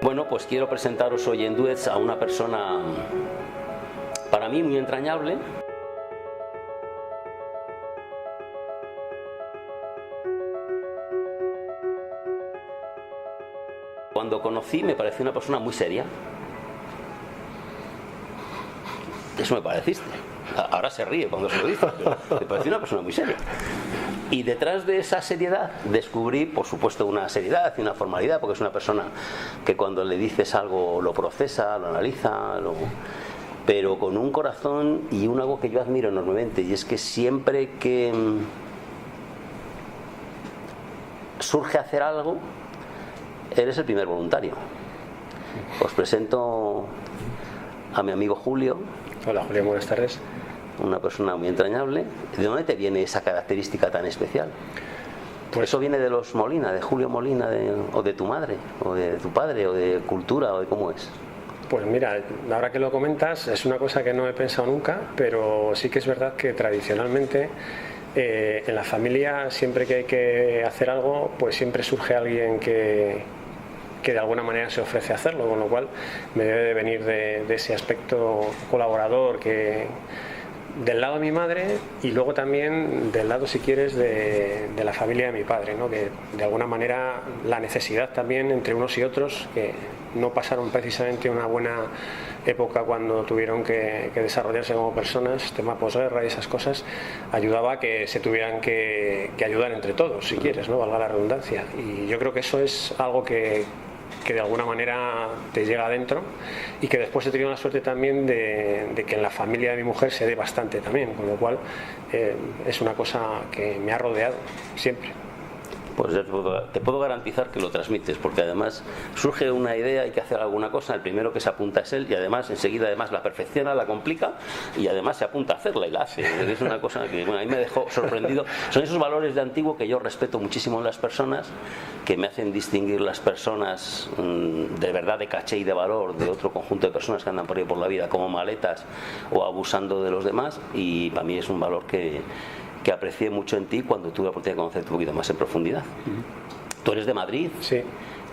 Bueno, pues quiero presentaros hoy en Duets a una persona para mí muy entrañable. Cuando conocí me pareció una persona muy seria. Eso me pareciste. Ahora se ríe cuando se lo dice, pero me pareció una persona muy seria. Y detrás de esa seriedad descubrí, por supuesto, una seriedad y una formalidad, porque es una persona que cuando le dices algo lo procesa, lo analiza, pero con un corazón y algo que yo admiro enormemente, y es que siempre que surge hacer algo, eres el primer voluntario. Os presento a mi amigo Julio. Hola Julio, buenas tardes. Una persona muy entrañable. ¿De dónde te viene esa característica tan especial? Pues eso viene de los Molina, de Julio Molina, o de tu madre, o de tu padre, o de cultura, o de cómo es. Pues mira, ahora que lo comentas, es una cosa que no he pensado nunca, pero sí que es verdad que tradicionalmente en la familia, siempre que hay que hacer algo, pues siempre surge alguien que de alguna manera se ofrece a hacerlo, con lo cual me debe de venir de ese aspecto colaborador del lado de mi madre, y luego también del lado, si quieres, de la familia de mi padre, ¿no? Que de alguna manera la necesidad también entre unos y otros, que no pasaron precisamente una buena época cuando tuvieron que desarrollarse como personas, tema posguerra y esas cosas, ayudaba a que se tuvieran que ayudar entre todos, si quieres, ¿no? Valga la redundancia. Y yo creo que eso es algo que de alguna manera te llega adentro, y que después he tenido la suerte también de que en la familia de mi mujer se dé bastante también, con lo cual es una cosa que me ha rodeado siempre. Pues te puedo garantizar que lo transmites, porque además surge una idea, hay que hacer alguna cosa, el primero que se apunta es él, y además enseguida la perfecciona, la complica, y además se apunta a hacerla y la hace. Es una cosa que a mí me dejó sorprendido. Son esos valores de antiguo que yo respeto muchísimo en las personas, que me hacen distinguir las personas de verdad de caché y de valor de otro conjunto de personas que andan por ahí por la vida como maletas o abusando de los demás, y para mí es un valor que aprecié mucho en ti cuando tuve la oportunidad de conocerte un poquito más en profundidad. Tú eres de Madrid. Sí.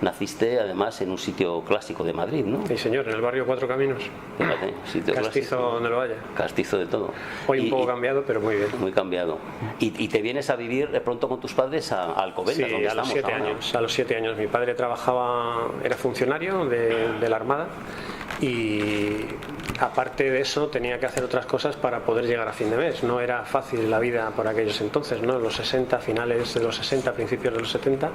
Naciste además en un sitio clásico de Madrid, ¿no? Sí, señor, en el barrio Cuatro Caminos. Fíjate, sitio castizo clásico, donde lo haya. Castizo de todo. Hoy un poco cambiado, pero muy bien. Muy cambiado. Y te vienes a vivir de pronto con tus padres a Alcobendas, sí, donde a los 7 años. A los 7 años. Mi padre era funcionario de la Armada, y aparte de eso tenía que hacer otras cosas para poder llegar a fin de mes. No era fácil la vida por aquellos entonces, ¿no? En los 60, finales de los 60, principios de los 70,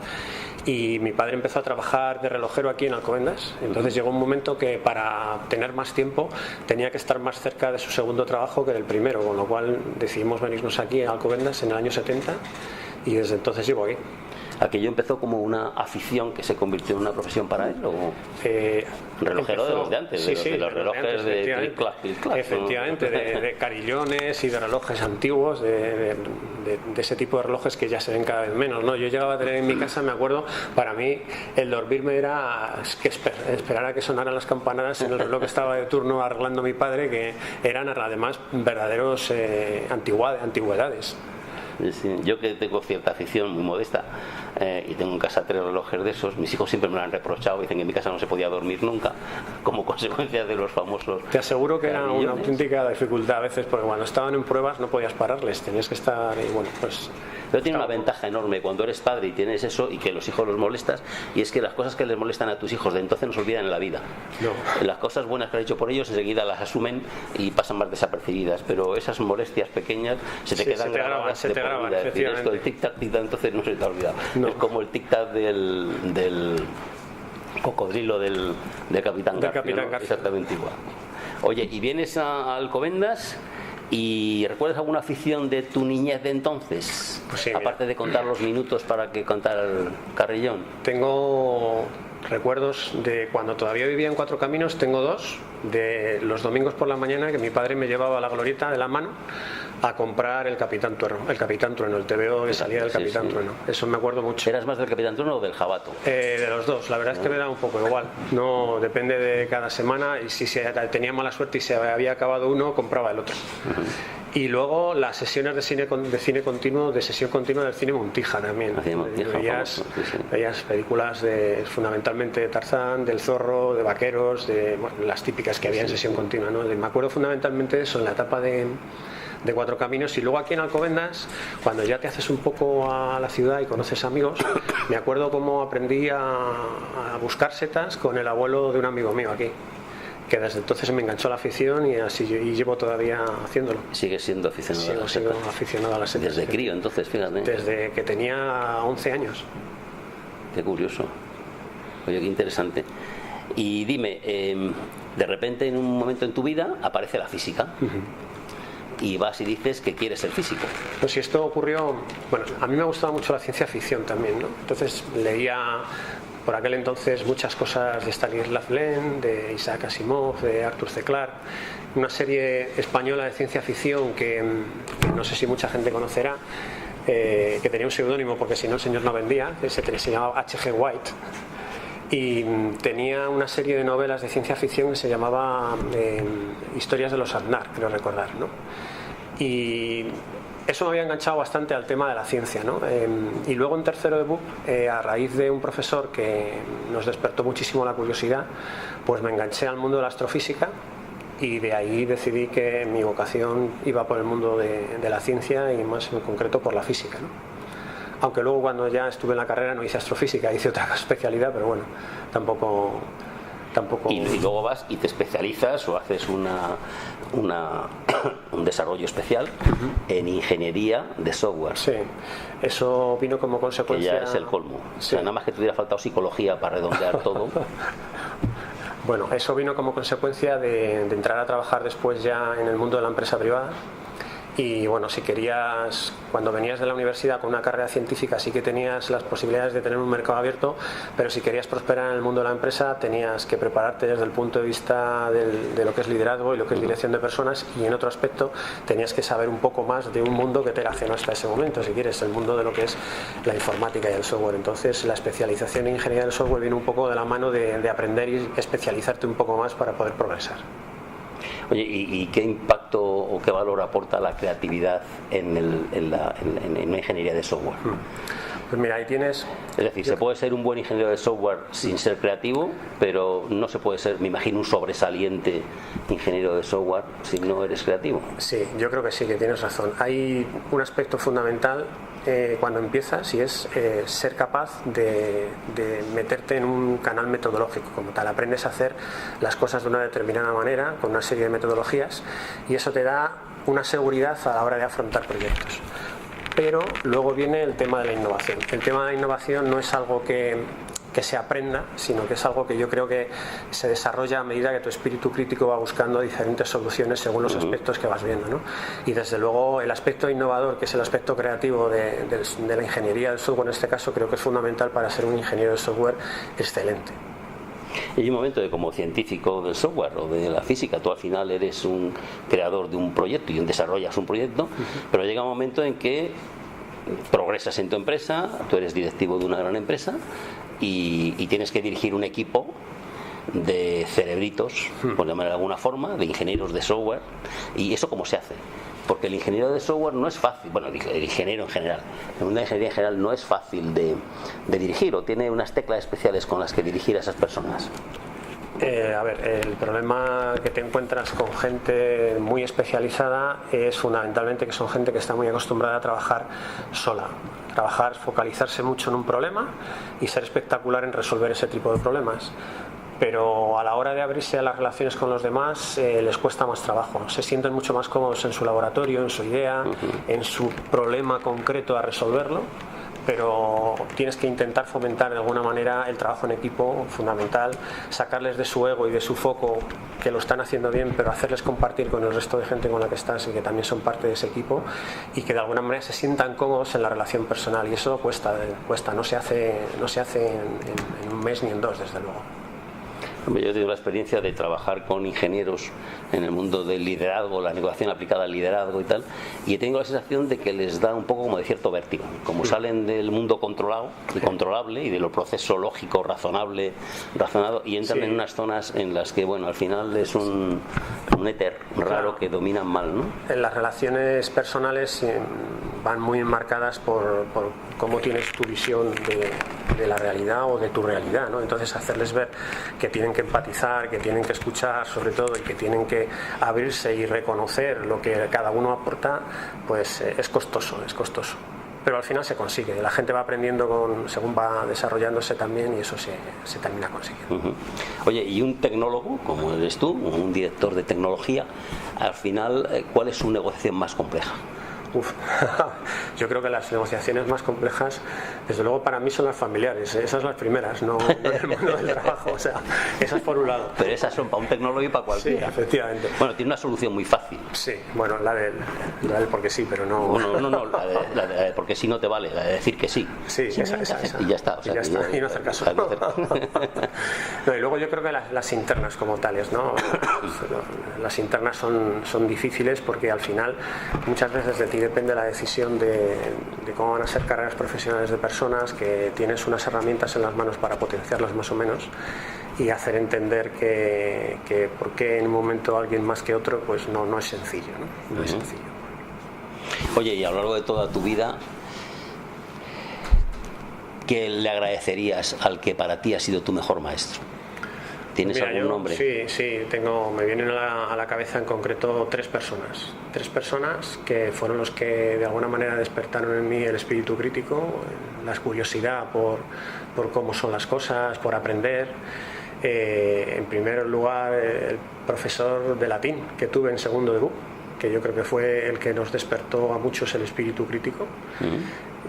y mi padre empezó a trabajar de relojero aquí en Alcobendas. Entonces llegó un momento que para tener más tiempo tenía que estar más cerca de su segundo trabajo que del primero, con lo cual decidimos venirnos aquí a Alcobendas en el año 70, y desde entonces llevo aquí. ¿Aquello empezó como una afición que se convirtió en una profesión para él? ¿O relojero de los de antes? De los relojes de clic-clac, efectivamente, de carillones y de relojes antiguos, de ese tipo de relojes que ya se ven cada vez menos, ¿no? Yo llegaba a tener en mi casa, me acuerdo, para mí el dormirme era esperar a que sonaran las campanadas en el reloj que estaba de turno arreglando mi padre, que eran además verdaderos antigüedades. Sí, yo que tengo cierta afición muy modesta, y tengo en casa 3 relojes de esos, mis hijos siempre me lo han reprochado, dicen que en mi casa no se podía dormir nunca como consecuencia de los famosos. Te aseguro que era una auténtica dificultad a veces, porque cuando estaban en pruebas no podías pararles, tenías que estar, y bueno, pues... Pero tiene una ventaja enorme cuando eres padre y tienes eso, y que los hijos los molestas, y es que las cosas que les molestan a tus hijos de entonces no se olvidan en la vida. No. Las cosas buenas que has hecho por ellos enseguida las asumen y pasan más desapercibidas, pero esas molestias pequeñas se te quedan grabadas, se te graban, es decir, esto, el tic-tac, entonces no se te ha olvidado. No. Es como el tic-tac del cocodrilo del Capitán Garfio, ¿no? Exactamente igual. Oye, y vienes a Alcobendas, ¿y recuerdas alguna afición de tu niñez de entonces? Pues sí, aparte de contar los minutos para que contara el carrillón. Tengo recuerdos de cuando todavía vivía en Cuatro Caminos, tengo dos, de los domingos por la mañana, que mi padre me llevaba a la glorieta de la mano a comprar el Capitán Trueno, el TVO que salía del Capitán Trueno. Eso me acuerdo mucho. ¿Eras más del Capitán Trueno o del Jabato? De los dos, la verdad es que me da un poco igual. No, depende de cada semana, y si tenía mala suerte y se había acabado uno, compraba el otro. Y luego las sesiones de cine continuo, de sesión continua del cine Montija también. Veías películas fundamentalmente de Tarzán, del Zorro, de vaqueros, las típicas que había en sesión continua, ¿no? Me acuerdo fundamentalmente de eso en la etapa de Cuatro Caminos. Y luego aquí en Alcobendas, cuando ya te haces un poco a la ciudad y conoces amigos, me acuerdo cómo aprendí a buscar setas con el abuelo de un amigo mío aquí, que desde entonces me enganchó la afición y así llevo todavía haciéndolo. ¿Sigues siendo aficionado? Sigo aficionado a las setas. Desde crío, entonces, fíjate. Desde que tenía 11 años. Qué curioso. Oye, qué interesante. Y dime, de repente en un momento en tu vida aparece la física. Y vas y dices que quieres ser físico. Pues si esto ocurrió, bueno, a mí me gustaba mucho la ciencia ficción también, ¿no? Entonces leía por aquel entonces muchas cosas de Stanisław Lem, de Isaac Asimov, de Arthur C. Clarke, una serie española de ciencia ficción que no sé si mucha gente conocerá, que tenía un seudónimo porque si no el señor no vendía, que se llamaba H.G. White, y tenía una serie de novelas de ciencia ficción que se llamaba Historias de los Aznar, creo recordar, ¿no? Y eso me había enganchado bastante al tema de la ciencia, ¿no? Y luego en tercero de BUP, a raíz de un profesor que nos despertó muchísimo la curiosidad, pues me enganché al mundo de la astrofísica y de ahí decidí que mi vocación iba por el mundo de la ciencia y más en concreto por la física, ¿no? Aunque luego cuando ya estuve en la carrera no hice astrofísica, hice otra especialidad, pero bueno, tampoco... Y luego vas y te especializas o haces un desarrollo especial en ingeniería de software. Sí, eso vino como consecuencia... Que ya es el colmo. Sí. O sea, nada más que te hubiera faltado psicología para redondear todo. Bueno, eso vino como consecuencia de entrar a trabajar después ya en el mundo de la empresa privada. Y bueno, si querías, cuando venías de la universidad con una carrera científica sí que tenías las posibilidades de tener un mercado abierto, pero si querías prosperar en el mundo de la empresa tenías que prepararte desde el punto de vista de lo que es liderazgo y lo que es dirección de personas, y en otro aspecto tenías que saber un poco más de un mundo que te era ajeno hasta ese momento, si quieres, el mundo de lo que es la informática y el software. Entonces la especialización en ingeniería del software viene un poco de la mano de aprender y especializarte un poco más para poder progresar. Oye, ¿y qué impacto o qué valor aporta la creatividad en una ingeniería de software? Pues mira, ahí tienes... Es decir, se puede ser un buen ingeniero de software sin ser creativo, pero no se puede ser, me imagino, un sobresaliente ingeniero de software si no eres creativo. Sí, yo creo que sí, que tienes razón. Hay un aspecto fundamental cuando empiezas y es ser capaz de meterte en un canal metodológico como tal. Aprendes a hacer las cosas de una determinada manera, con una serie de metodologías, y eso te da una seguridad a la hora de afrontar proyectos. Pero luego viene el tema de la innovación. El tema de la innovación no es algo que se aprenda, sino que es algo que yo creo que se desarrolla a medida que tu espíritu crítico va buscando diferentes soluciones según los aspectos que vas viendo, ¿no? Y desde luego el aspecto innovador, que es el aspecto creativo de la ingeniería del software en este caso, creo que es fundamental para ser un ingeniero de software excelente. Y hay un momento de, como científico del software o de la física, tú al final eres un creador de un proyecto y desarrollas un proyecto, pero llega un momento en que progresas en tu empresa, tú eres directivo de una gran empresa y tienes que dirigir un equipo de cerebritos, por llamarlo de alguna forma, de ingenieros de software. ¿Y eso cómo se hace? Porque el ingeniero de software no es fácil, bueno, el ingeniero en general, una ingeniería en general no es fácil de dirigir, o tiene unas teclas especiales con las que dirigir a esas personas. A ver, el problema que te encuentras con gente muy especializada es fundamentalmente que son gente que está muy acostumbrada a trabajar sola. Focalizarse mucho en un problema y ser espectacular en resolver ese tipo de problemas. Pero a la hora de abrirse a las relaciones con los demás les cuesta más trabajo. Se sienten mucho más cómodos en su laboratorio, en su idea, en su problema concreto a resolverlo, pero tienes que intentar fomentar de alguna manera el trabajo en equipo, fundamental, sacarles de su ego y de su foco, que lo están haciendo bien, pero hacerles compartir con el resto de gente con la que estás y que también son parte de ese equipo, y que de alguna manera se sientan cómodos en la relación personal, y eso cuesta, no se hace en un mes ni en dos, desde luego. Yo he tenido la experiencia de trabajar con ingenieros en el mundo del liderazgo, la negociación aplicada al liderazgo y tal, y he tenido la sensación de que les da un poco como de cierto vértigo. Como salen del mundo controlado y controlable y de lo proceso lógico, razonado, y entran en unas zonas en las que, bueno, al final es un éter raro que dominan mal, ¿no? En las relaciones personales van muy enmarcadas por cómo tienes tu visión de la realidad o de tu realidad, ¿no? Entonces hacerles ver que tienen que empatizar, que tienen que escuchar sobre todo y que tienen que abrirse y reconocer lo que cada uno aporta, pues es costoso. Pero al final se consigue, la gente va aprendiendo según va desarrollándose también y eso se termina consiguiendo. Oye, y un tecnólogo como eres tú, un director de tecnología, al final, ¿cuál es su negociación más compleja? Yo creo que las negociaciones más complejas, desde luego para mí son las familiares, esas las primeras, no el mundo del trabajo, o sea, esas por un lado. Pero esas son para un tecnólogo y para cualquiera. Sí, efectivamente. Bueno, tiene una solución muy fácil. Sí, bueno, la del porque sí, pero no. No, la de porque sí no te vale, la de decir que sí. Sí, esa. Y ya está. Y no hacer caso. No, y luego yo creo que las internas como tales, ¿no? Las internas son difíciles porque al final muchas veces de ti depende la decisión de cómo van a ser carreras profesionales de personas, que tienes unas herramientas en las manos para potenciarlas más o menos y hacer entender que por qué en un momento alguien más que otro, pues no es sencillo, ¿no? No es sencillo. Oye, y a lo largo de toda tu vida, ¿qué le agradecerías al que para ti ha sido tu mejor maestro? ¿Tienes algún nombre? Sí, me vienen a la cabeza en concreto tres personas que fueron los que de alguna manera despertaron en mí el espíritu crítico, la curiosidad por cómo son las cosas, por aprender. En primer lugar, el profesor de latín que tuve en segundo de BUP, que yo creo que fue el que nos despertó a muchos el espíritu crítico.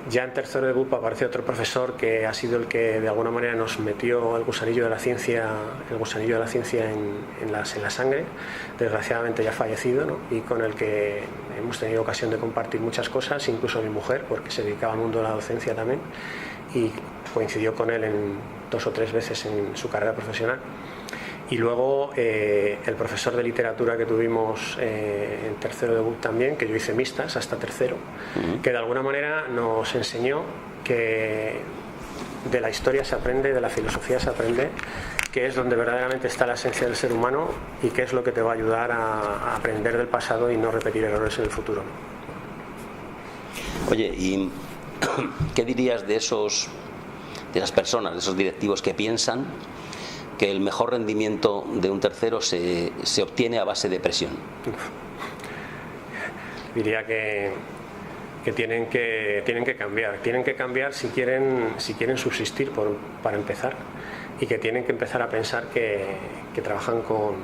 Ya en tercero de BUP apareció otro profesor que ha sido el que de alguna manera nos metió el gusanillo de la ciencia en la sangre, desgraciadamente ya fallecido, ¿no? Y con el que hemos tenido ocasión de compartir muchas cosas, incluso mi mujer, porque se dedicaba al mundo de la docencia también, y coincidió con él en 2 o 3 veces en su carrera profesional. Y luego el profesor de literatura que tuvimos en tercero de BUP también, que yo hice mixtas hasta tercero, que de alguna manera nos enseñó que de la historia se aprende, de la filosofía se aprende, que es donde verdaderamente está la esencia del ser humano y que es lo que te va a ayudar a aprender del pasado y no repetir errores en el futuro. Oye, ¿y qué dirías de esas personas, de esos directivos que piensan que el mejor rendimiento de un tercero se obtiene a base de presión? Diría que tienen que cambiar si quieren subsistir para empezar, y que tienen que empezar a pensar que trabajan con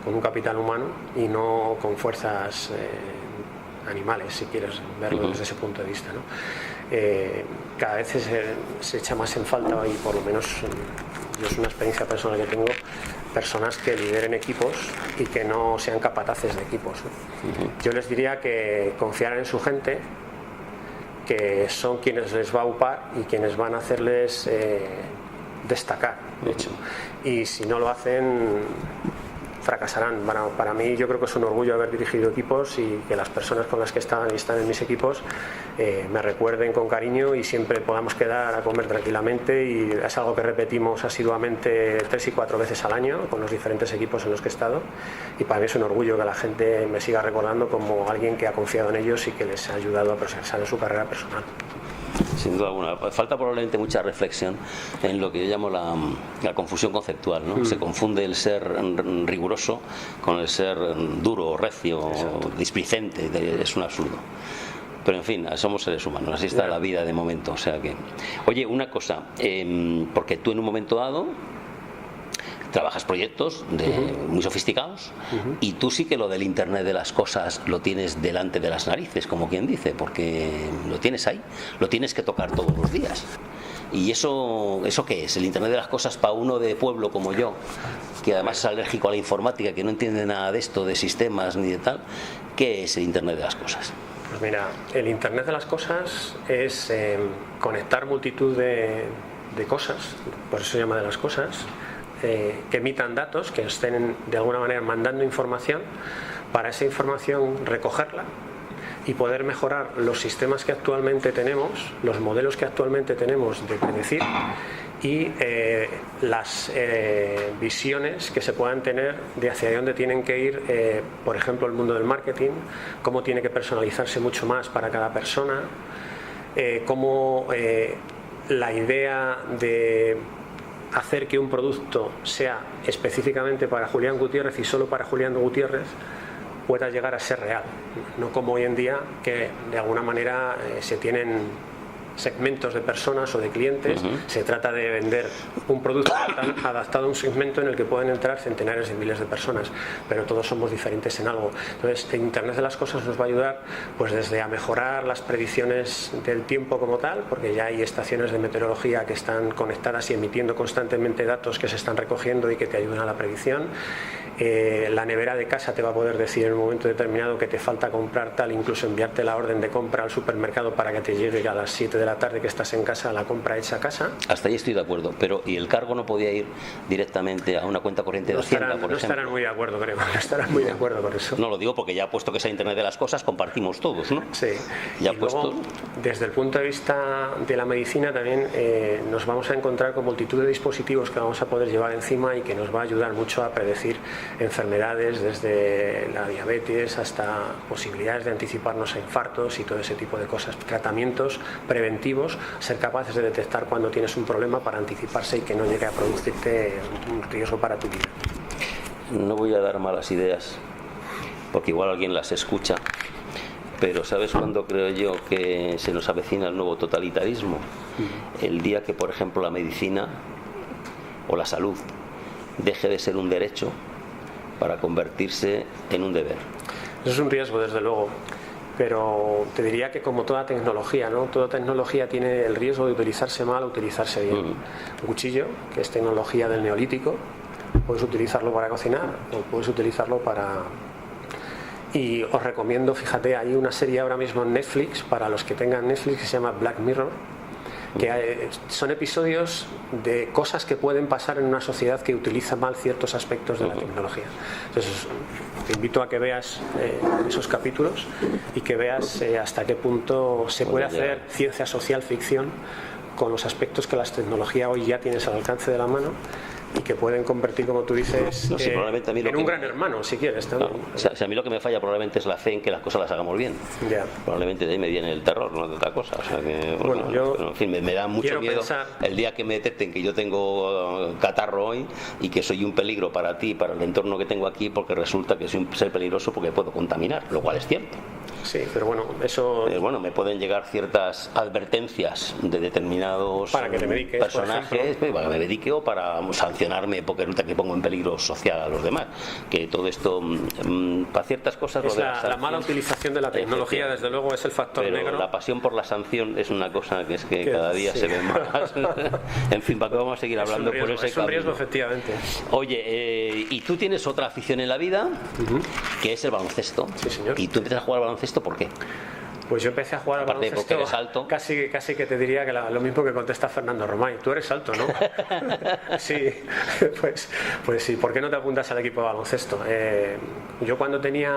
un capital humano y no con fuerzas animales, si quieres verlo desde ese punto de vista, ¿no? Cada vez se echa más en falta, y por lo menos yo es una experiencia personal que tengo, personas que lideren equipos y que no sean capataces de equipos, ¿no? Yo les diría que confiaran en su gente, que son quienes les va a upar y quienes van a hacerles destacar, de hecho, y si no lo hacen fracasarán. Bueno, para mí yo creo que es un orgullo haber dirigido equipos y que las personas con las que están en mis equipos me recuerden con cariño y siempre podamos quedar a comer tranquilamente, y es algo que repetimos asiduamente 3 y 4 veces al año con los diferentes equipos en los que he estado, y para mí es un orgullo que la gente me siga recordando como alguien que ha confiado en ellos y que les ha ayudado a progresar en su carrera personal. Sin duda alguna. Falta probablemente mucha reflexión en lo que yo llamo la confusión conceptual, ¿no? Se confunde el ser riguroso con el ser duro, recio, displicente. Es un absurdo. Pero en fin, somos seres humanos, así está la vida de momento. O sea que, oye, una cosa, porque tú en un momento dado trabajas proyectos muy sofisticados, y tú sí que lo del Internet de las cosas lo tienes delante de las narices, como quien dice, porque lo tienes ahí, lo tienes que tocar todos los días. ¿Y eso qué es? El Internet de las cosas para uno de pueblo como yo, que además es alérgico a la informática, que no entiende nada de esto, de sistemas ni de tal, ¿qué es el Internet de las cosas? Pues mira, el Internet de las cosas es conectar multitud de cosas, por eso se llama de las cosas, que emitan datos, que estén de alguna manera mandando información, para esa información recogerla y poder mejorar los sistemas que actualmente tenemos, los modelos que actualmente tenemos de predecir y las visiones que se puedan tener de hacia dónde tienen que ir, por ejemplo, el mundo del marketing, cómo tiene que personalizarse mucho más para cada persona, cómo la idea de hacer que un producto sea específicamente para Julián Gutiérrez y solo para Julián Gutiérrez pueda llegar a ser real, no como hoy en día, que de alguna manera se tienen segmentos de personas o de clientes. Se trata de vender un producto adaptado a un segmento en el que pueden entrar centenares de miles de personas, pero todos somos diferentes en algo. Entonces, Internet de las cosas nos va a ayudar pues desde a mejorar las predicciones del tiempo como tal, porque ya hay estaciones de meteorología que están conectadas y emitiendo constantemente datos que se están recogiendo y que te ayudan a la predicción. La nevera de casa te va a poder decir en un momento determinado que te falta comprar tal, incluso enviarte la orden de compra al supermercado para que te llegue a las 7 de la tarde que estás en casa la compra hecha a casa. Hasta ahí estoy de acuerdo, pero ¿y el cargo no podía ir directamente a una cuenta corriente de Hacienda, por ejemplo? No estarán muy de acuerdo, creo. No estarán muy de acuerdo con eso. No lo digo porque ya puesto que sea Internet de las cosas, compartimos todos, ¿no? Sí. Ya y luego, desde el punto de vista de la medicina también nos vamos a encontrar con multitud de dispositivos que vamos a poder llevar encima y que nos va a ayudar mucho a predecir enfermedades, desde la diabetes hasta posibilidades de anticiparnos a infartos y todo ese tipo de cosas, tratamientos preventivos, ser capaces de detectar cuando tienes un problema para anticiparse y que no llegue a producirte un riesgo para tu vida. No voy a dar malas ideas porque igual alguien las escucha, pero ¿sabes cuándo creo yo que se nos avecina el nuevo totalitarismo? El día que, por ejemplo, la medicina o la salud deje de ser un derecho para convertirse en un deber. Eso es un riesgo, desde luego, pero te diría que como toda tecnología, ¿no? Toda tecnología tiene el riesgo de utilizarse mal o utilizarse bien. Un cuchillo, que es tecnología del neolítico, puedes utilizarlo para cocinar o puedes utilizarlo para... Y os recomiendo, fíjate, hay una serie ahora mismo en Netflix, para los que tengan Netflix, que se llama Black Mirror, que son episodios de cosas que pueden pasar en una sociedad que utiliza mal ciertos aspectos de la tecnología. Entonces, te invito a que veas esos capítulos y que veas hasta qué punto se puede hacer ciencia social ficción con los aspectos que la tecnología hoy ya tienes al alcance de la mano y que pueden convertir, como tú dices, no, sí, probablemente a mí en un gran hermano, si quieres. No, o sea, a mí lo que me falla probablemente es la fe en que las cosas las hagamos bien. Probablemente de ahí me viene el terror, no de otra cosa. O sea que, bueno, yo pero, en fin, me da mucho miedo el día que me detecten que yo tengo catarro hoy y que soy un peligro para ti, para el entorno que tengo aquí, porque resulta que soy un ser peligroso porque puedo contaminar, lo cual es cierto. Sí, pero bueno, eso... bueno, me pueden llegar ciertas advertencias de determinados para que te mediques, personajes, para que me medique o para sancionarme porque resulta que pongo en peligro social a los demás. Que todo esto, para ciertas cosas... Es la mala utilización de la tecnología, desde luego, es el factor pero negro. La pasión por la sanción es una cosa que es que cada día se ve más. En fin, ¿para qué vamos a seguir hablando por ese camino? Es un riesgo, efectivamente. Oye, y tú tienes otra afición en la vida, que es el baloncesto. Sí, señor. Y tú empiezas a jugar al baloncesto, ¿por qué? Pues yo empecé a jugar al baloncesto casi que te diría que lo mismo que contesta Fernando Romay. Tú eres alto, ¿no? Sí, pues sí. ¿Por qué no te apuntas al equipo de baloncesto? Yo cuando tenía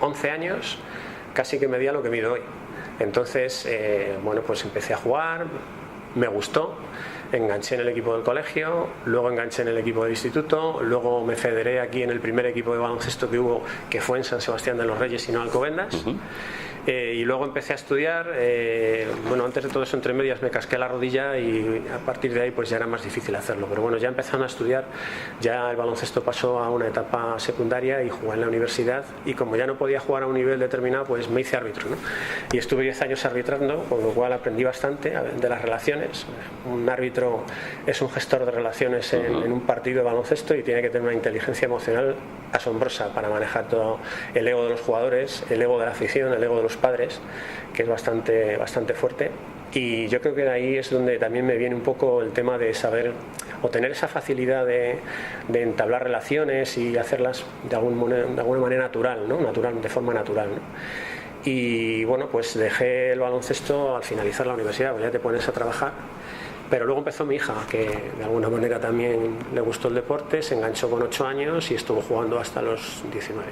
11 años casi que medía lo que mido hoy. Entonces, bueno, pues empecé a jugar, me gustó. Enganché en el equipo del colegio, luego enganché en el equipo del instituto, luego me federé aquí en el primer equipo de baloncesto que hubo, que fue en San Sebastián de los Reyes y no Alcobendas. Y luego empecé a estudiar. Bueno, antes de todo eso, entre medias me casqué la rodilla y a partir de ahí pues ya era más difícil hacerlo, pero bueno, ya empezando a estudiar, ya el baloncesto pasó a una etapa secundaria y jugué en la universidad, y como ya no podía jugar a un nivel determinado, pues me hice árbitro, ¿no? Y estuve 10 años arbitrando, con lo cual aprendí bastante de las relaciones. Un árbitro es un gestor de relaciones en un partido de baloncesto y tiene que tener una inteligencia emocional asombrosa para manejar todo el ego de los jugadores, el ego de la afición, el ego de los padres, que es bastante fuerte. Y yo creo que de ahí es donde también me viene un poco el tema de saber o tener esa facilidad de entablar relaciones y hacerlas de alguna manera natural, ¿no? De forma natural, ¿no? Y bueno, pues dejé el baloncesto al finalizar la universidad, pues ya te pones a trabajar Pero luego empezó mi hija, que de alguna manera también le gustó el deporte, se enganchó con 8 años y estuvo jugando hasta los 19.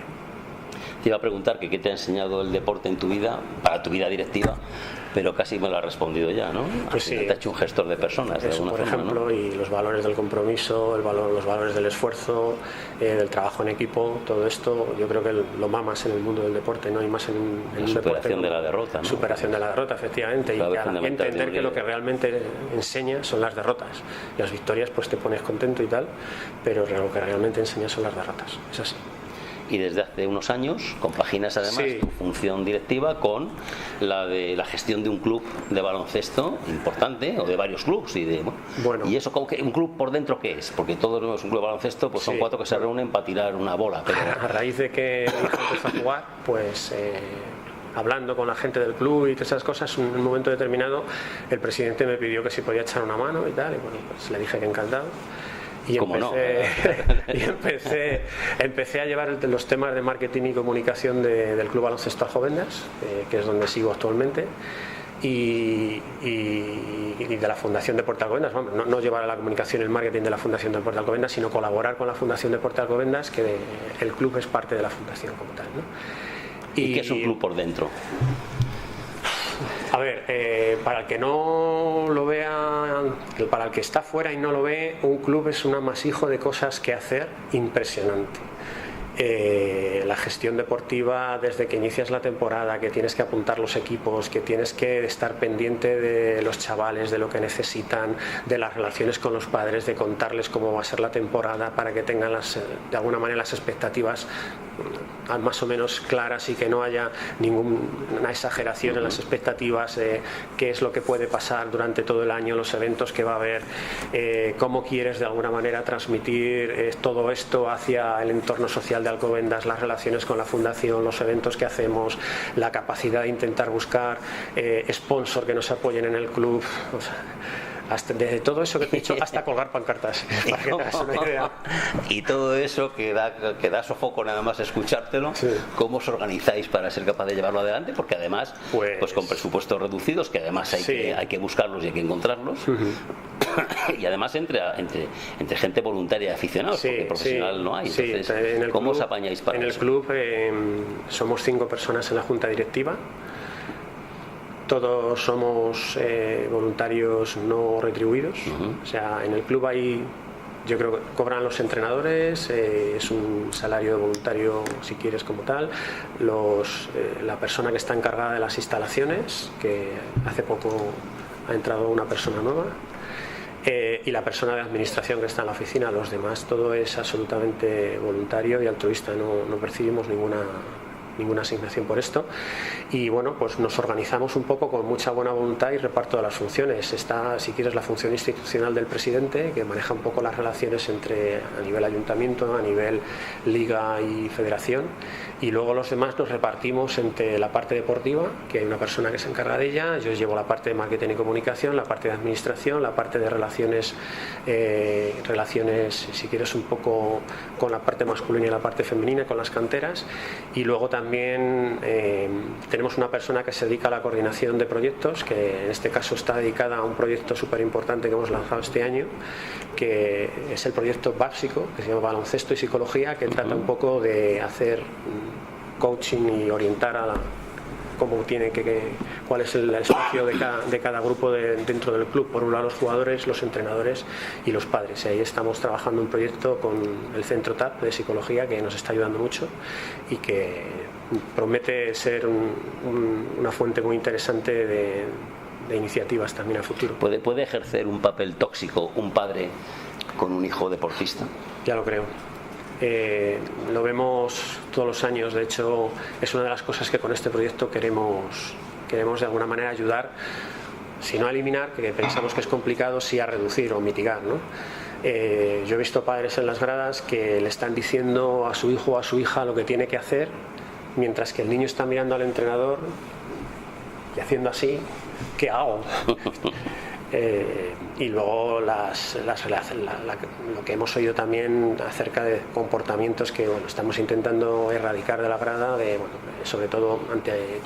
Te iba a preguntar que qué te ha enseñado el deporte en tu vida, para tu vida directiva, pero casi me lo has respondido ya, ¿no? Pues sí. Te ha hecho un gestor de personas, de alguna por forma, ejemplo, ¿no? Y los valores del compromiso, los valores del esfuerzo, del trabajo en equipo, todo esto yo creo que lo va más en el mundo del deporte, ¿no? Y más en la superación de la derrota, ¿no? Superación de la derrota, efectivamente, y entender que lo que realmente enseña son las derrotas. Y las victorias pues te pones contento y tal, pero lo que realmente enseña son las derrotas, es así. Y desde hace unos años compaginas además tu función directiva con la de la gestión de un club de baloncesto importante, o de varios clubs, y bueno, y eso, como que un club por dentro, ¿qué es? Porque todos no es un club de baloncesto, pues son 4 que se reúnen para tirar una bola, pero a raíz de que empezó a jugar, pues hablando con la gente del club y todas esas cosas, en un momento determinado el presidente me pidió que si podía echar una mano y tal, y bueno, pues le dije que encantado. Y empecé a llevar los temas de marketing y comunicación del Club Baloncesto Alcobendas, que es donde sigo actualmente, y de la Fundación Deporte Alcobendas. No llevar a la comunicación y el marketing de la Fundación Deporte Alcobendas, sino colaborar con la Fundación Deporte Alcobendas, que el club es parte de la fundación como tal, ¿no? ¿Y qué es un club por dentro? A ver, para el que no lo vea, para el que está fuera y no lo ve, un club es un amasijo de cosas que hacer impresionante. La gestión deportiva desde que inicias la temporada, que tienes que apuntar los equipos, que tienes que estar pendiente de los chavales, de lo que necesitan, de las relaciones con los padres, de contarles cómo va a ser la temporada para que tengan de alguna manera las expectativas más o menos claras y que no haya ninguna exageración en las expectativas de qué es lo que puede pasar durante todo el año, los eventos que va a haber, cómo quieres de alguna manera transmitir todo esto hacia el entorno social de Alcobendas, las relaciones con la fundación, los eventos que hacemos, la capacidad de intentar buscar sponsor que nos apoyen en el club, o sea, desde todo eso que te he dicho hasta colgar pancartas, para que te hagas una idea. Y todo eso que da sofoco nada más escuchártelo, ¿cómo os organizáis para ser capaz de llevarlo adelante? Porque además, pues con presupuestos reducidos, que además hay que buscarlos y hay que encontrarlos, y además entre gente voluntaria y aficionados, porque profesional no hay. Entonces, ¿cómo os apañáis para eso? En el club somos 5 personas en la junta directiva. Todos somos voluntarios no retribuidos. O sea, en el club yo creo que cobran los entrenadores, es un salario voluntario si quieres como tal, la persona que está encargada de las instalaciones, que hace poco ha entrado una persona nueva, y la persona de administración que está en la oficina. Los demás todo es absolutamente voluntario y altruista, no percibimos ninguna asignación por esto, y bueno, pues nos organizamos un poco con mucha buena voluntad y reparto de las funciones. Está, si quieres, la función institucional del presidente, que maneja un poco las relaciones a nivel ayuntamiento, a nivel liga y federación, y luego los demás nos repartimos entre la parte deportiva, que hay una persona que se encarga de ella, yo llevo la parte de marketing y comunicación, la parte de administración, la parte de relaciones si quieres un poco con la parte masculina y la parte femenina, con las canteras, y luego también tenemos una persona que se dedica a la coordinación de proyectos, que en este caso está dedicada a un proyecto súper importante que hemos lanzado este año, que es el proyecto básico, que se llama Baloncesto y Psicología, que trata un poco de hacer coaching y orientar a cuál es el espacio de cada grupo dentro del club. Por un lado los jugadores, los entrenadores y los padres. Y ahí estamos trabajando un proyecto con el Centro TAP de Psicología, que nos está ayudando mucho y que promete ser una fuente muy interesante de iniciativas también a futuro. ¿Puede ejercer un papel tóxico un padre con un hijo deportista? Ya lo creo. Lo vemos todos los años. De hecho, es una de las cosas que con este proyecto queremos de alguna manera ayudar, si no a eliminar, que pensamos que es complicado, sí a reducir o mitigar, ¿no? Yo he visto padres en las gradas que le están diciendo a su hijo o a su hija lo que tiene que hacer, mientras que el niño está mirando al entrenador y haciendo así, ¿qué hago? Y luego lo que hemos oído también acerca de comportamientos que estamos intentando erradicar de la grada, sobre todo ante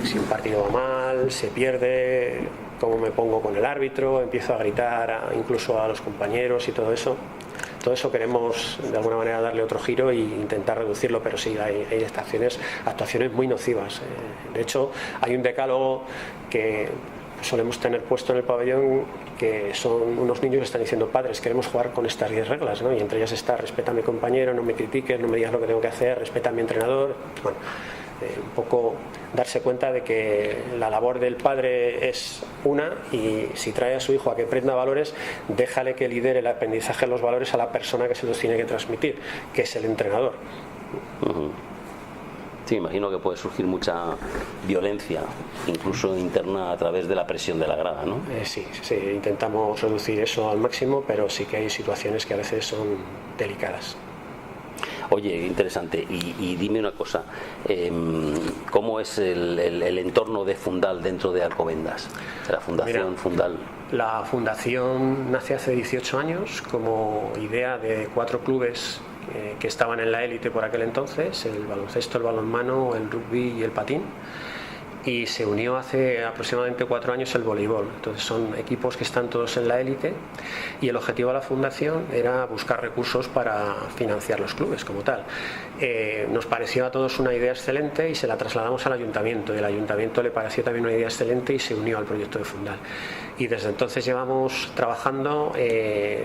si un partido va mal, se pierde, cómo me pongo con el árbitro, empiezo a gritar incluso a los compañeros y todo eso. Todo eso queremos de alguna manera darle otro giro e intentar reducirlo, pero sí hay actuaciones muy nocivas. De hecho, hay un decálogo que solemos tener puesto en el pabellón, que son unos niños que están diciendo: padres, queremos jugar con estas 10 reglas, ¿no? Y entre ellas está: respeta a mi compañero, no me critiques, no me digas lo que tengo que hacer, respeta a mi entrenador. Bueno, un poco darse cuenta de que la labor del padre es una, y si trae a su hijo a que aprenda valores, déjale que lidere el aprendizaje de los valores a la persona que se los tiene que transmitir, que es el entrenador. Sí, imagino que puede surgir mucha violencia, incluso interna, a través de la presión de la grada, ¿no? Sí, intentamos reducir eso al máximo, pero sí que hay situaciones que a veces son delicadas. Oye, interesante. Y dime una cosa, ¿cómo es el entorno de Fundal dentro de Alcobendas? La Fundación Fundal. La fundación nace hace 18 años como idea de 4 clubes que estaban en la élite por aquel entonces: el baloncesto, el balonmano, el rugby y el patín. Y se unió hace aproximadamente 4 años el voleibol. Entonces son equipos que están todos en la élite, y el objetivo de la fundación era buscar recursos para financiar los clubes como tal. Nos pareció a todos una idea excelente y se la trasladamos al ayuntamiento, y el ayuntamiento le pareció también una idea excelente y se unió al proyecto de Fundal. Y desde entonces llevamos trabajando.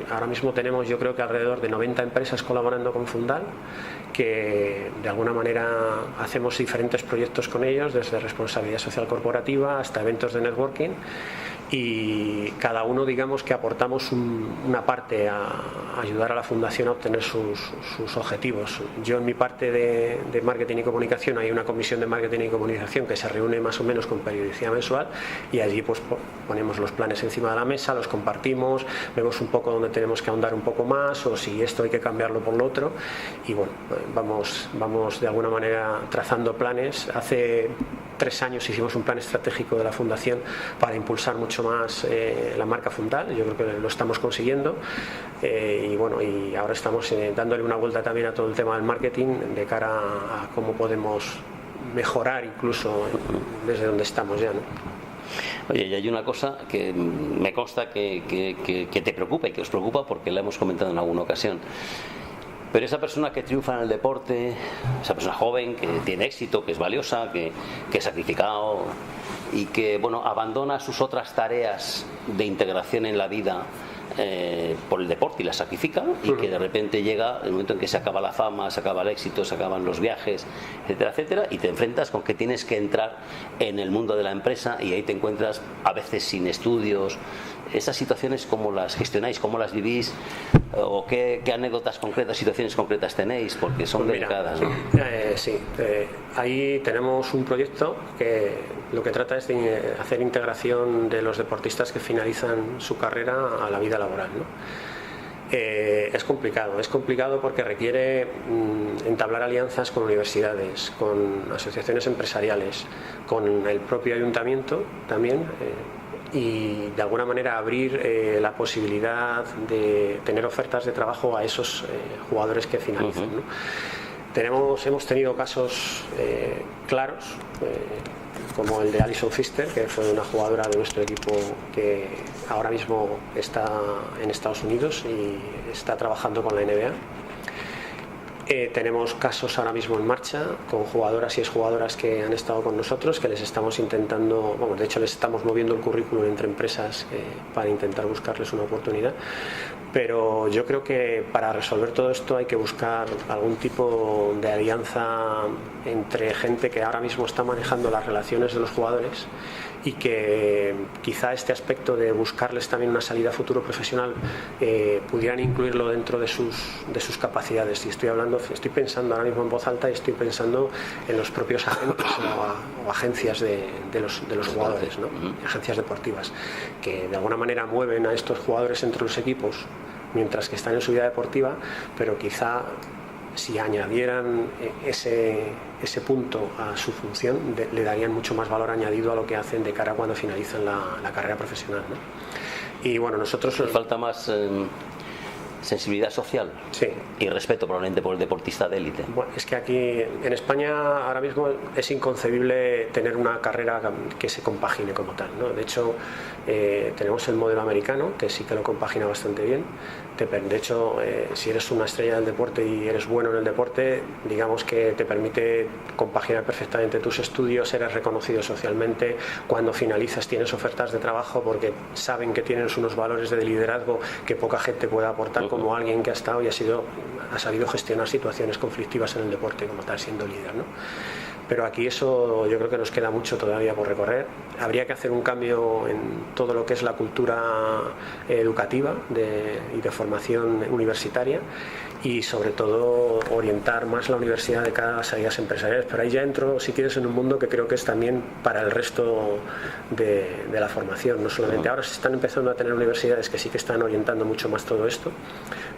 Ahora mismo tenemos, yo creo que alrededor de 90 empresas colaborando con Fundal, que de alguna manera hacemos diferentes proyectos con ellos, desde responsabilidad social corporativa hasta eventos de networking, y cada uno, digamos, que aportamos una parte a ayudar a la fundación a obtener sus objetivos. Yo, en mi parte de marketing y comunicación, hay una comisión de marketing y comunicación que se reúne más o menos con periodicidad mensual, y allí pues ponemos los planes encima de la mesa, los compartimos, vemos un poco dónde tenemos que ahondar un poco más, o si esto hay que cambiarlo por lo otro, y bueno, vamos de alguna manera trazando planes. Hace 3 años hicimos un plan estratégico de la fundación para impulsar mucho más la marca Fundal. Yo creo que lo estamos consiguiendo, y bueno, y ahora estamos dándole una vuelta también a todo el tema del marketing, de cara a cómo podemos mejorar incluso desde donde estamos ya, ¿no? Oye, y hay una cosa que me consta que te preocupa, y que os preocupa, porque la hemos comentado en alguna ocasión. Pero esa persona que triunfa en el deporte, esa persona joven que tiene éxito, que es valiosa, que es sacrificado, y que, bueno, abandona sus otras tareas de integración en la vida por el deporte y la sacrifica, y que de repente llega el momento en que se acaba la fama, se acaba el éxito, se acaban los viajes, etcétera, etcétera, y te enfrentas con que tienes que entrar en el mundo de la empresa, y ahí te encuentras a veces sin estudios. ¿Esas situaciones cómo las gestionáis, cómo las vivís, o qué anécdotas concretas, situaciones concretas tenéis? Porque son delicadas, ¿no? Sí, ahí tenemos un proyecto que lo que trata es de hacer integración de los deportistas que finalizan su carrera a la vida laboral, ¿no? Es complicado porque requiere entablar alianzas con universidades, con asociaciones empresariales, con el propio ayuntamiento también, y de alguna manera abrir la posibilidad de tener ofertas de trabajo a esos jugadores que finalizan, ¿no? Hemos tenido casos claros, como el de Alison Pfister, que fue una jugadora de nuestro equipo que ahora mismo está en Estados Unidos y está trabajando con la NBA. Tenemos casos ahora mismo en marcha con jugadoras y exjugadoras que han estado con nosotros, que les estamos intentando, bueno, de hecho les estamos moviendo el currículum entre empresas para intentar buscarles una oportunidad. Pero yo creo que para resolver todo esto hay que buscar algún tipo de alianza entre gente que ahora mismo está manejando las relaciones de los jugadores, y que quizá este aspecto de buscarles también una salida a futuro profesional pudieran incluirlo dentro de sus capacidades. Y estoy pensando ahora mismo en voz alta, y estoy pensando en los propios agentes o agencias de los jugadores, ¿no? Agencias deportivas, que de alguna manera mueven a estos jugadores entre los equipos mientras que están en su vida deportiva, pero quizá si añadieran ese punto a su función, le darían mucho más valor añadido a lo que hacen de cara a cuando finalizan la carrera profesional, ¿no? Y bueno, nosotros... Falta más sensibilidad social, sí, y respeto probablemente por el deportista de élite. Bueno, es que aquí en España ahora mismo es inconcebible tener una carrera que se compagine como tal, ¿no? De hecho, tenemos el modelo americano, que sí que lo compagina bastante bien. De hecho, si eres una estrella del deporte y eres bueno en el deporte, digamos que te permite compaginar perfectamente tus estudios, eres reconocido socialmente, cuando finalizas tienes ofertas de trabajo porque saben que tienes unos valores de liderazgo que poca gente puede aportar, como alguien que ha estado y ha sabido gestionar situaciones conflictivas en el deporte como tal, siendo líder, ¿no? Pero aquí eso yo creo que nos queda mucho todavía por recorrer. Habría que hacer un cambio en todo lo que es la cultura educativa y de formación universitaria, y sobre todo orientar más la universidad de cara a las salidas empresariales. Pero ahí ya entro, si quieres, en un mundo que creo que es también para el resto de la formación, no solamente. Ahora se están empezando a tener universidades que sí que están orientando mucho más todo esto,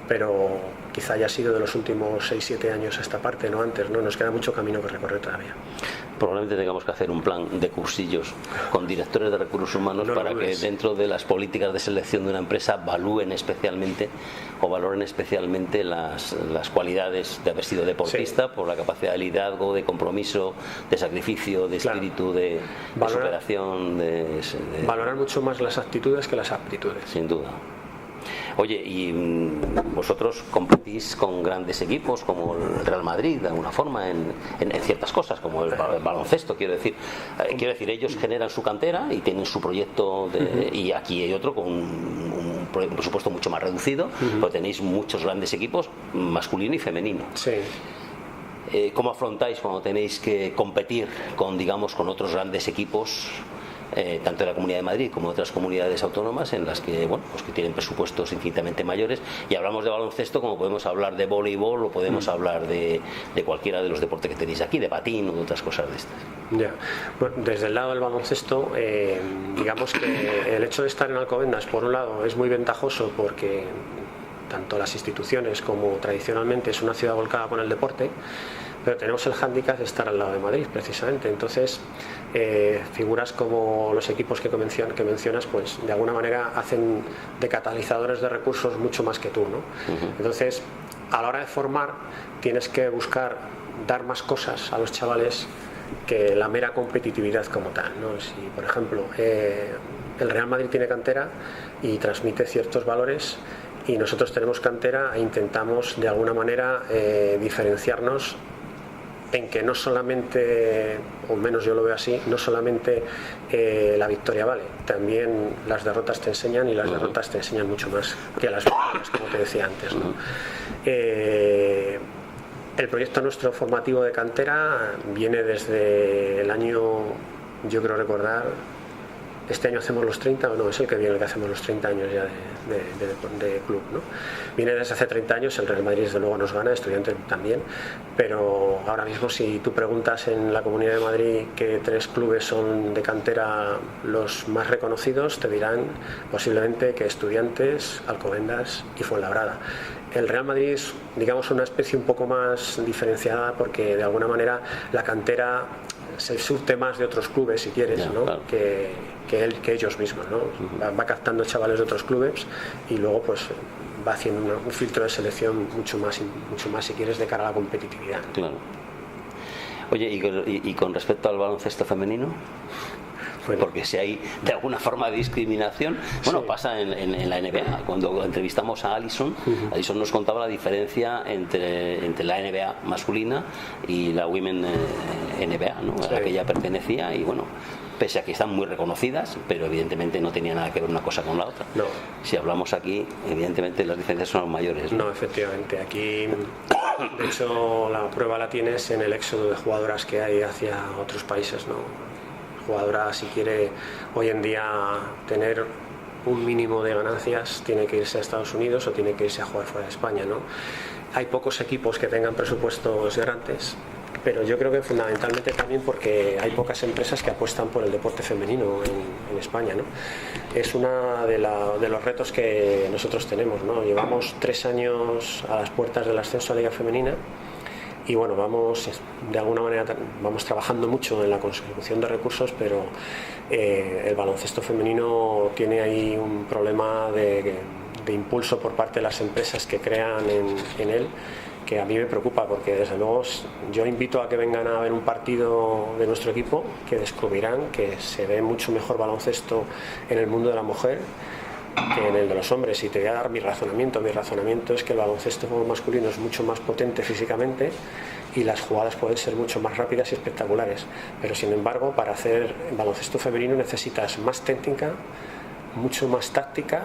pero quizá haya sido de los últimos 6-7 años a esta parte, no antes, ¿no? Nos queda mucho camino que recorrer todavía. Probablemente tengamos que hacer un plan de cursillos con directores de recursos humanos para que dentro de las políticas de selección de una empresa valoren especialmente las cualidades de haber sido deportista, por la capacidad de liderazgo, de compromiso, de sacrificio, de espíritu, de superación. Valorar mucho más las actitudes que las aptitudes. Sin duda. Oye, y vosotros competís con grandes equipos como el Real Madrid, de alguna forma, en ciertas cosas, como el baloncesto, quiero decir, ellos generan su cantera y tienen su proyecto, y aquí hay otro con un presupuesto mucho más reducido, pero tenéis muchos grandes equipos, masculino y femenino. Sí. ¿Cómo afrontáis cuando tenéis que competir con otros grandes equipos, tanto de la Comunidad de Madrid como de otras comunidades autónomas en las que, que tienen presupuestos infinitamente mayores? Y hablamos de baloncesto como podemos hablar de voleibol o podemos hablar de cualquiera de los deportes que tenéis aquí, de patín o de otras cosas de estas. Ya. Bueno, desde el lado del baloncesto, digamos que el hecho de estar en Alcobendas, por un lado, es muy ventajoso porque tanto las instituciones como tradicionalmente es una ciudad volcada con el deporte, pero tenemos el hándicap de estar al lado de Madrid, precisamente. Entonces, figuras como los equipos que mencionas, pues de alguna manera hacen de catalizadores de recursos mucho más que tú, ¿no? Entonces, a la hora de formar, tienes que buscar dar más cosas a los chavales que la mera competitividad como tal, ¿no? Si, por ejemplo, el Real Madrid tiene cantera y transmite ciertos valores, y nosotros tenemos cantera e intentamos de alguna manera diferenciarnos en que no solamente, o menos yo lo veo así, no solamente la victoria vale, también las derrotas te enseñan, y las derrotas te enseñan mucho más que las victorias, como te decía antes, ¿no? El proyecto nuestro formativo de cantera viene desde el año, yo creo recordar, este año hacemos los 30, o no, es el que viene el que hacemos los 30 años ya de club, ¿no? Viene desde hace 30 años, el Real Madrid desde luego nos gana, Estudiantes también, pero ahora mismo si tú preguntas en la Comunidad de Madrid qué 3 clubes son de cantera los más reconocidos, te dirán posiblemente que Estudiantes, Alcobendas y Fuenlabrada. El Real Madrid es, digamos, una especie un poco más diferenciada porque de alguna manera la cantera se surte más de otros clubes, si quieres, ¿no? Claro. que ellos mismos, ¿no? Va captando chavales de otros clubes y luego pues va haciendo un filtro de selección mucho más si quieres de cara a la competitividad. Claro. Oye, ¿y con respecto al baloncesto femenino? Bueno. Porque si hay de alguna forma de discriminación, pasa en la NBA. Cuando entrevistamos a Alison, Alison nos contaba la diferencia entre la NBA masculina y la Women NBA, ¿no? A la que ella pertenecía, y pese a que están muy reconocidas, pero evidentemente no tenía nada que ver una cosa con la otra. No. Si hablamos aquí, evidentemente las diferencias son mayores, ¿no? No, efectivamente. Aquí, de hecho, la prueba la tienes en el éxodo de jugadoras que hay hacia otros países, ¿no? Jugadora, si quiere hoy en día tener un mínimo de ganancias, tiene que irse a Estados Unidos o tiene que irse a jugar fuera de España, ¿no? Hay pocos equipos que tengan presupuestos grandes, pero yo creo que fundamentalmente también porque hay pocas empresas que apuestan por el deporte femenino en España, ¿no? Es uno de los retos que nosotros tenemos, ¿no? Llevamos 3 años a las puertas del ascenso a Liga Femenina y bueno, vamos de alguna manera trabajando mucho en la consecución de recursos, pero el baloncesto femenino tiene ahí un problema de impulso por parte de las empresas que crean en él, que a mí me preocupa, porque desde luego yo invito a que vengan a ver un partido de nuestro equipo, que descubrirán que se ve mucho mejor baloncesto en el mundo de la mujer que en el de los hombres. Y te voy a dar mi razonamiento es que el baloncesto masculino es mucho más potente físicamente y las jugadas pueden ser mucho más rápidas y espectaculares, pero sin embargo para hacer baloncesto femenino necesitas más técnica, mucho más táctica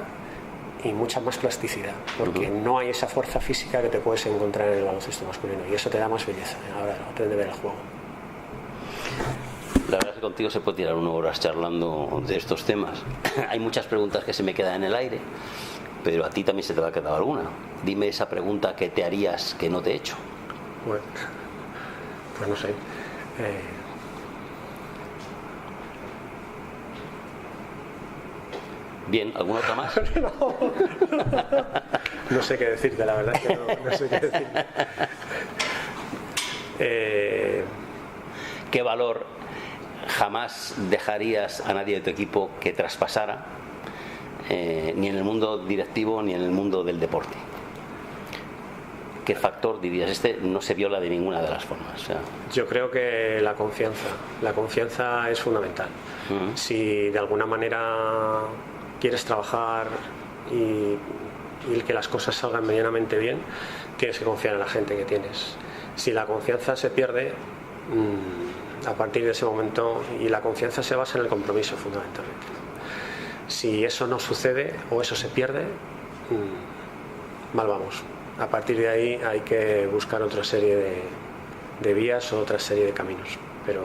y mucha más plasticidad, porque no hay esa fuerza física que te puedes encontrar en el baloncesto masculino, y eso te da más belleza ahora de ver el juego. La verdad es que contigo se puede tirar 1 hora charlando de estos temas. Hay muchas preguntas que se me quedan en el aire, pero a ti también se te va a quedar alguna. Dime esa pregunta que te harías que no te he hecho. Bueno, pues no sé. Bien, ¿alguna otra más? No sé qué decirte, la verdad es que no sé qué decirte. ¿Qué valor jamás dejarías a nadie de tu equipo que traspasara, ni en el mundo directivo ni en el mundo del deporte? ¿Qué factor dirías? Este no se viola de ninguna de las formas. O sea. Yo creo que la confianza es fundamental. Si de alguna manera quieres trabajar y que las cosas salgan medianamente bien, tienes que confiar en la gente que tienes. Si la confianza se pierde, a partir de ese momento, y la confianza se basa en el compromiso fundamentalmente. Si eso no sucede o eso se pierde, mal vamos. A partir de ahí hay que buscar otra serie de vías o otra serie de caminos, pero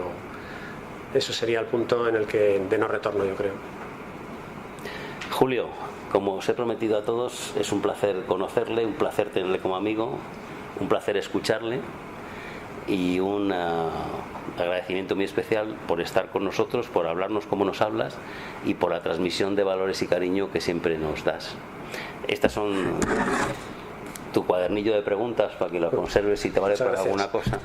eso sería el punto en el que de no retorno, yo creo. Julio, como os he prometido a todos, es un placer conocerle, un placer tenerle como amigo, un placer escucharle y un agradecimiento muy especial por estar con nosotros, por hablarnos como nos hablas y por la transmisión de valores y cariño que siempre nos das. Estas son tu cuadernillo de preguntas para que lo conserves si te vale para alguna cosa.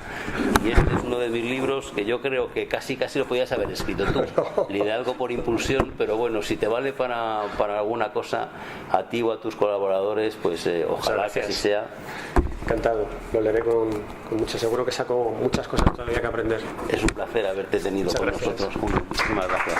Y este es uno de mis libros que yo creo que casi lo podías haber escrito tú. Liderazgo por impulsión, pero bueno, si te vale para alguna cosa, a ti o a tus colaboradores, pues ojalá que así sea. Encantado, lo leeré con mucho, seguro que saco muchas cosas todavía que aprender. Es un placer haberte tenido con nosotros, Julio. Muchísimas gracias.